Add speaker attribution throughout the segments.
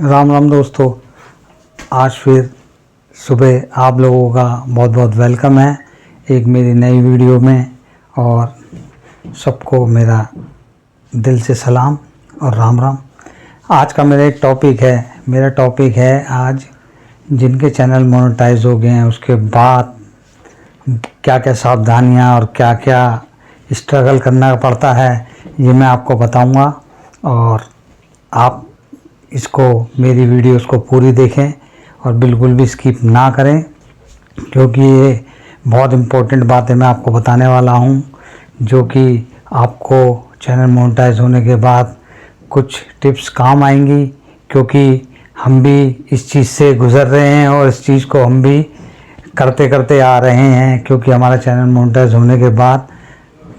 Speaker 1: राम राम दोस्तों। आज फिर सुबह आप लोगों का बहुत बहुत वेलकम है एक मेरी नई वीडियो में। और सबको मेरा दिल से सलाम और राम राम। आज का मेरा एक टॉपिक है आज जिनके चैनल मोनेटाइज हो गए हैं उसके बाद क्या क्या सावधानियां और क्या क्या स्ट्रगल करना पड़ता है, ये मैं आपको बताऊंगा। और आप इसको मेरी वीडियोस को पूरी देखें और बिल्कुल भी स्किप ना करें, क्योंकि ये बहुत इम्पोर्टेंट बातें मैं आपको बताने वाला हूँ, जो कि आपको चैनल मोनेटाइज होने के बाद कुछ टिप्स काम आएंगी। क्योंकि हम भी इस चीज़ से गुज़र रहे हैं और इस चीज़ को हम भी करते करते आ रहे हैं। क्योंकि हमारा चैनल मोनेटाइज होने के बाद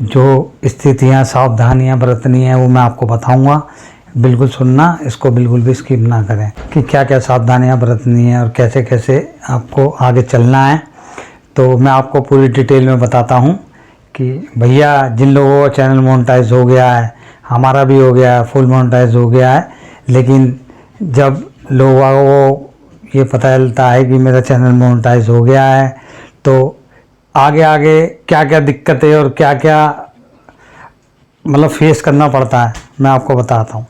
Speaker 1: जो स्थितियाँ सावधानियाँ बरतनी हैं वो मैं आपको बताऊँगा। बिल्कुल सुनना, इसको बिल्कुल भी स्किप ना करें कि क्या क्या सावधानियां बरतनी है और कैसे कैसे आपको आगे चलना है। तो मैं आपको पूरी डिटेल में बताता हूं कि भैया जिन लोगों का चैनल मोनेटाइज हो गया है, हमारा भी हो गया है, फुल मोनेटाइज हो गया है, लेकिन जब लोगों को ये पता चलता है कि मेरा चैनल मोनेटाइज हो गया है तो आगे आगे क्या क्या दिक्कतें और क्या क्या मतलब फेस करना पड़ता है मैं आपको बताता हूँ।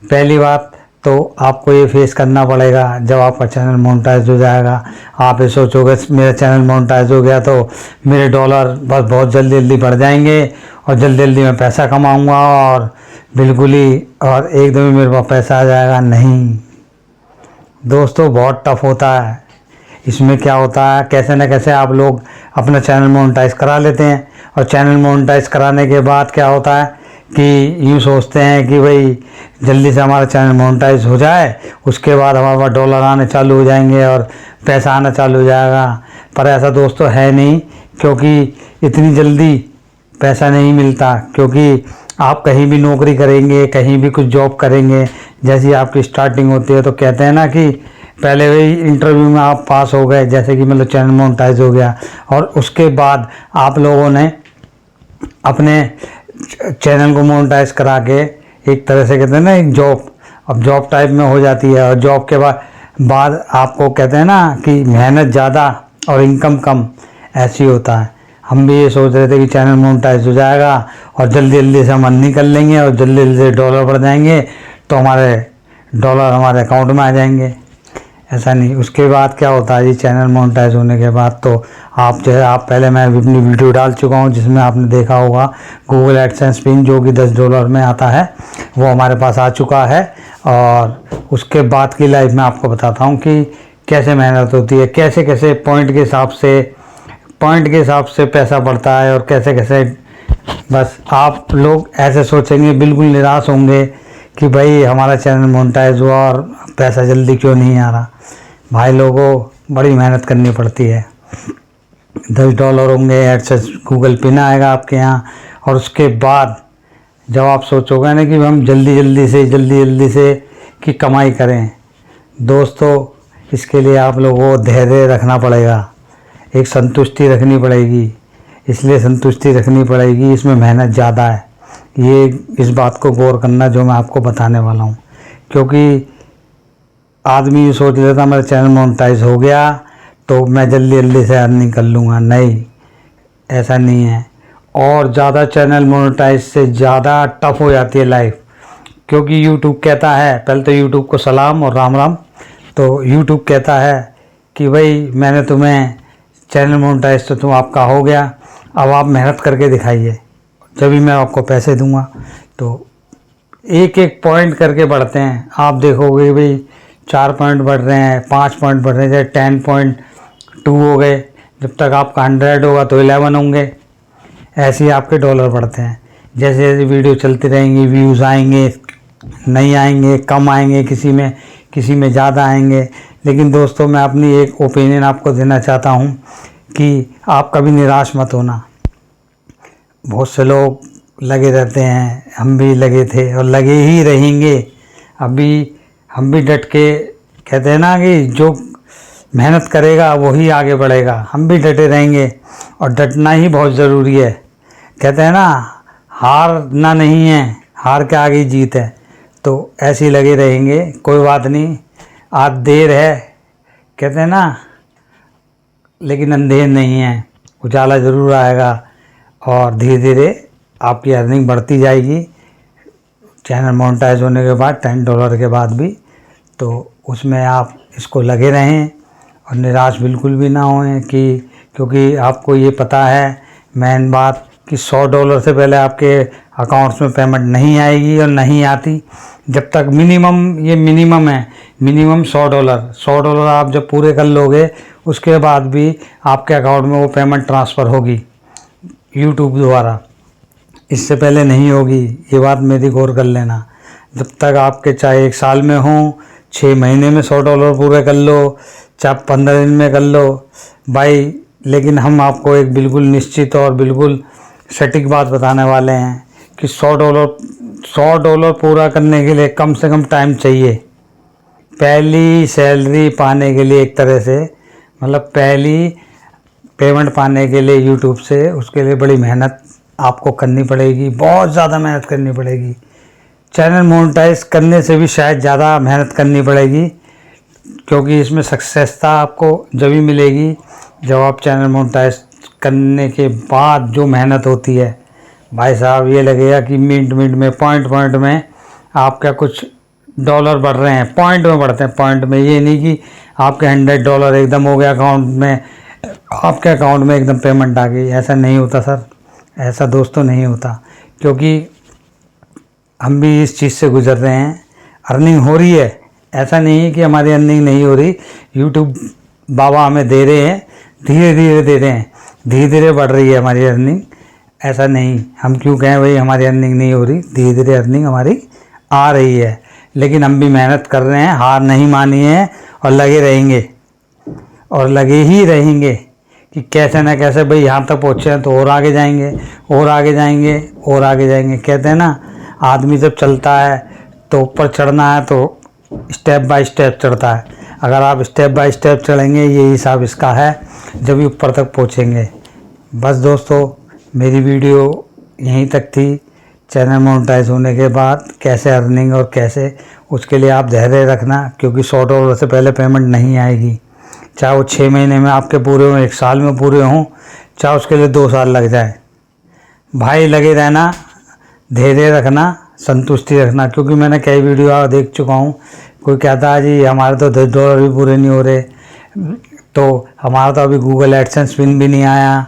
Speaker 1: पहली बात तो आपको ये फेस करना पड़ेगा जब आपका चैनल मोनेटाइज हो जाएगा। आप ये सोचोगे मेरा चैनल मोनेटाइज हो गया तो मेरे डॉलर बस बहुत जल्दी जल्दी बढ़ जाएंगे और जल्दी जल्दी मैं पैसा कमाऊंगा और बिल्कुल ही और एकदम ही मेरे पास पैसा आ जाएगा। नहीं दोस्तों, बहुत टफ होता है। इसमें क्या होता है, कैसे न कैसे आप लोग अपना चैनल मोनेटाइज करा लेते हैं और चैनल मोनेटाइज कराने के बाद क्या होता है कि यूँ सोचते हैं कि भाई जल्दी से हमारा चैनल मोनेटाइज हो जाए, उसके बाद हमारे पास डॉलर आने चालू हो जाएंगे और पैसा आना चालू हो जाएगा। पर ऐसा दोस्तों है नहीं, क्योंकि इतनी जल्दी पैसा नहीं मिलता। क्योंकि आप कहीं भी नौकरी करेंगे, कहीं भी कुछ जॉब करेंगे, जैसी आपकी स्टार्टिंग होती है तो कहते हैं ना कि पहले वही इंटरव्यू में आप पास हो गए, जैसे कि मतलब चैनल मोनेटाइज हो गया और उसके बाद आप लोगों ने अपने चैनल को मोनेटाइज करा के एक तरह से कहते हैं ना एक जॉब, अब जॉब टाइप में हो जाती है। और जॉब के बाद आपको कहते हैं ना कि मेहनत ज़्यादा और इनकम कम, ऐसी होता है। हम भी ये सोच रहे थे कि चैनल मोनेटाइज हो जाएगा और जल्दी जल्दी से हम अर्निंग कर लेंगे और जल्दी जल्दी से डॉलर बढ़ जाएंगे तो हमारे डॉलर हमारे अकाउंट में आ जाएंगे। ऐसा नहीं। उसके बाद क्या होता है जी, चैनल मोनेटाइज होने के बाद तो आप जो है आप पहले मैं अपनी वीडियो डाल चुका हूँ जिसमें आपने देखा होगा गूगल एडसेंस पिन जो कि $10 में आता है, वो हमारे पास आ चुका है। और उसके बाद की लाइफ में आपको बताता हूँ कि कैसे मेहनत होती है, कैसे कैसे पॉइंट के हिसाब से पैसा बढ़ता है और कैसे कैसे। बस आप लोग ऐसे सोचेंगे, बिल्कुल निराश होंगे कि भाई हमारा चैनल मोनेटाइज हुआ और पैसा जल्दी क्यों नहीं आ रहा। भाई लोगों बड़ी मेहनत करनी पड़ती है। $10 होंगे, एडसेंस गूगल पिन आएगा आपके यहाँ और उसके बाद जब आप सोचोगे ना कि हम जल्दी जल्दी से कि कमाई करें, दोस्तों इसके लिए आप लोगों को धैर्य रखना पड़ेगा, एक संतुष्टि रखनी पड़ेगी। इसलिए संतुष्टि रखनी पड़ेगी, इसमें मेहनत ज़्यादा है। ये इस बात को गौर करना जो मैं आपको बताने वाला हूँ। क्योंकि आदमी ये सोच लेता मेरा चैनल मोनेटाइज हो गया तो मैं जल्दी जल्दी से अर्निंग कर लूँगा। नहीं, ऐसा नहीं है। और ज़्यादा चैनल मोनेटाइज से ज़्यादा टफ हो जाती है लाइफ। क्योंकि यूट्यूब कहता है, पहले तो यूट्यूब को सलाम और राम राम। तो यूट्यूब कहता है कि भाई मैंने तुम्हें चैनल मोनेटाइज तो तुम आपका हो गया, अब आप मेहनत करके दिखाइए, जब भी मैं आपको पैसे दूंगा। तो एक एक पॉइंट करके बढ़ते हैं। आप देखोगे भाई 4 पॉइंट बढ़ रहे हैं, 5 पॉइंट बढ़ रहे हैं, 10.2 हो गए। जब तक आपका 100 होगा तो 11 होंगे। ऐसे ही आपके डॉलर बढ़ते हैं। जैसे जैसे वीडियो चलती रहेंगी, व्यूज़ आएंगे, नहीं आएंगे, कम आएंगे, किसी में ज़्यादा आएंगे। लेकिन दोस्तों मैं अपनी एक ओपिनियन आपको देना चाहता हूँ कि आप कभी निराश मत होना। बहुत से लोग लगे रहते हैं, हम भी लगे थे और लगे ही रहेंगे। अभी हम भी डट के कहते हैं ना कि जो मेहनत करेगा वही आगे बढ़ेगा। हम भी डटे रहेंगे और डटना ही बहुत ज़रूरी है। कहते हैं ना हारना नहीं है, हार के आगे जीत है। तो ऐसे ही लगे रहेंगे, कोई बात नहीं। आज देर है कहते हैं ना, लेकिन अंधेर नहीं है, उजाला ज़रूर आएगा और धीरे धीरे आपकी अर्निंग बढ़ती जाएगी। चैनल मोनेटाइज होने के बाद $10 के बाद भी, तो उसमें आप इसको लगे रहें और निराश बिल्कुल भी ना होएं क्योंकि आपको ये पता है मेन बात कि $100 से पहले आपके अकाउंट्स में पेमेंट नहीं आएगी और नहीं आती जब तक ये मिनिमम है, मिनिमम $100 आप जब पूरे कर लोगे उसके बाद भी आपके अकाउंट में वो पेमेंट ट्रांसफ़र होगी यूट्यूब द्वारा, इससे पहले नहीं होगी। ये बात मेरी गौर कर लेना। जब तक आपके चाहे 1 साल में हो, 6 महीने में $100 पूरे कर लो, चाहे 15 दिन में कर लो भाई, लेकिन हम आपको एक बिल्कुल निश्चित और बिल्कुल सटीक बात बताने वाले हैं कि $100 पूरा करने के लिए कम से कम टाइम चाहिए। पहली सैलरी पाने के लिए, एक तरह से मतलब पहली पेमेंट पाने के लिए यूट्यूब से, उसके लिए बड़ी मेहनत आपको करनी पड़ेगी, बहुत ज़्यादा मेहनत करनी पड़ेगी। चैनल मोनेटाइज करने से भी शायद ज़्यादा मेहनत करनी पड़ेगी, क्योंकि इसमें सक्सेसता आपको जब भी मिलेगी जब आप चैनल मोनेटाइज करने के बाद जो मेहनत होती है भाई साहब, ये लगेगा कि मिनट में पॉइंट में आपका कुछ डॉलर बढ़ रहे हैं, पॉइंट में बढ़ते हैं, पॉइंट में। ये नहीं कि आपके $100 एकदम हो गया अकाउंट में, आपके अकाउंट में एकदम पेमेंट आ गई, ऐसा नहीं होता सर, ऐसा दोस्तों नहीं होता। क्योंकि हम भी इस चीज़ से गुजर रहे हैं, अर्निंग हो रही है, ऐसा नहीं है कि हमारी अर्निंग नहीं हो रही, यूट्यूब बाबा हमें दे रहे हैं, धीरे धीरे दे रहे हैं, धीरे धीरे बढ़ रही है हमारी अर्निंग। ऐसा नहीं, हम क्यों कहें भाई हमारी अर्निंग नहीं हो रही, धीरे धीरे अर्निंग हमारी आ रही है, लेकिन हम भी मेहनत कर रहे हैं, हार नहीं मानी है और लगे रहेंगे और लगे ही रहेंगे कि कैसे ना कैसे भाई यहाँ तक पहुँचे हैं तो और आगे जाएंगे, और आगे जाएंगे, और आगे जाएंगे। कहते हैं ना, आदमी जब चलता है तो ऊपर चढ़ना है तो स्टेप बाय स्टेप चढ़ता है। अगर आप स्टेप बाय स्टेप चढ़ेंगे, ये हिसाब इसका है, जब भी ऊपर तक पहुँचेंगे। बस दोस्तों, मेरी वीडियो यहीं तक थी। चैनल मोनेटाइज होने के बाद कैसे अर्निंग और कैसे, उसके लिए आप धैर्य रखना, क्योंकि $100 से पहले पेमेंट नहीं आएगी। चाहे वो 6 महीने में आपके पूरे हों, 1 साल में पूरे हों, चाहे उसके लिए 2 साल लग जाए, भाई लगे रहना, धैर्य रखना, संतुष्टि रखना। क्योंकि मैंने कई वीडियो देख चुका हूँ, कोई कहता है जी हमारे तो $10 भी पूरे नहीं हो रहे, तो हमारा तो अभी गूगल एडसेंस पिन भी नहीं आया,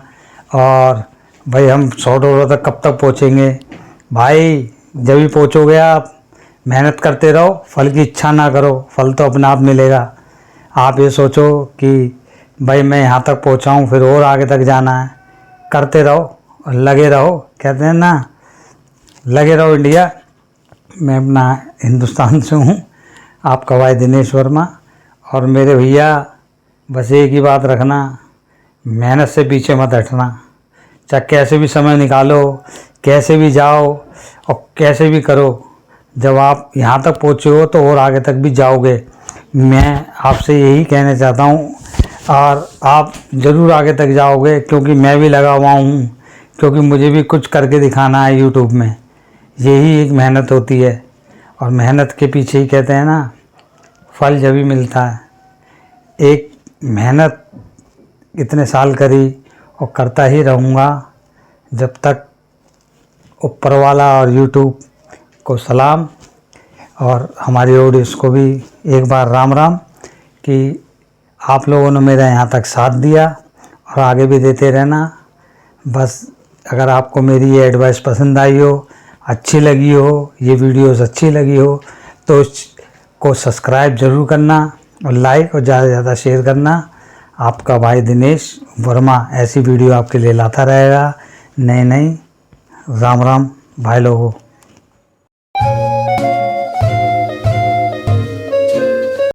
Speaker 1: और भाई हम $100 तक कब तक पहुँचेंगे। भाई जब भी पहुँचोगे आप, मेहनत करते रहो, फल की इच्छा ना करो, फल तो अपने आप मिलेगा। आप ये सोचो कि भाई मैं यहाँ तक पहुँचा हूँ, फिर और आगे तक जाना है, करते रहो और लगे रहो। कहते हैं ना, लगे रहो इंडिया। मैं अपना हिंदुस्तान से हूँ, आपका भाई दिनेश वर्मा। और मेरे भैया बस एक ही बात रखना, मेहनत से पीछे मत हटना। चाहे कैसे भी समय निकालो, कैसे भी जाओ और कैसे भी करो, जब आप यहाँ तक पहुँचे हो तो और आगे तक भी जाओगे। मैं आपसे यही कहना चाहता हूँ, और आप ज़रूर आगे तक जाओगे, क्योंकि मैं भी लगा हुआ हूँ, क्योंकि मुझे भी कुछ करके दिखाना है यूट्यूब में। यही एक मेहनत होती है, और मेहनत के पीछे ही कहते हैं ना, फल जब भी मिलता है। एक मेहनत इतने साल करी और करता ही रहूँगा जब तक। ऊपर वाला और यूट्यूब को सलाम, और हमारी ऑडियंस को भी एक बार राम राम, कि आप लोगों ने मेरा यहाँ तक साथ दिया और आगे भी देते रहना। बस अगर आपको मेरी ये एडवाइस पसंद आई हो, अच्छी लगी हो, ये वीडियोस अच्छी लगी हो, तो इसको सब्सक्राइब ज़रूर करना और लाइक और ज़्यादा से ज़्यादा शेयर करना। आपका भाई दिनेश वर्मा ऐसी वीडियो आपके लिए लाता रहेगा, नई नई। राम राम भाई लोगों।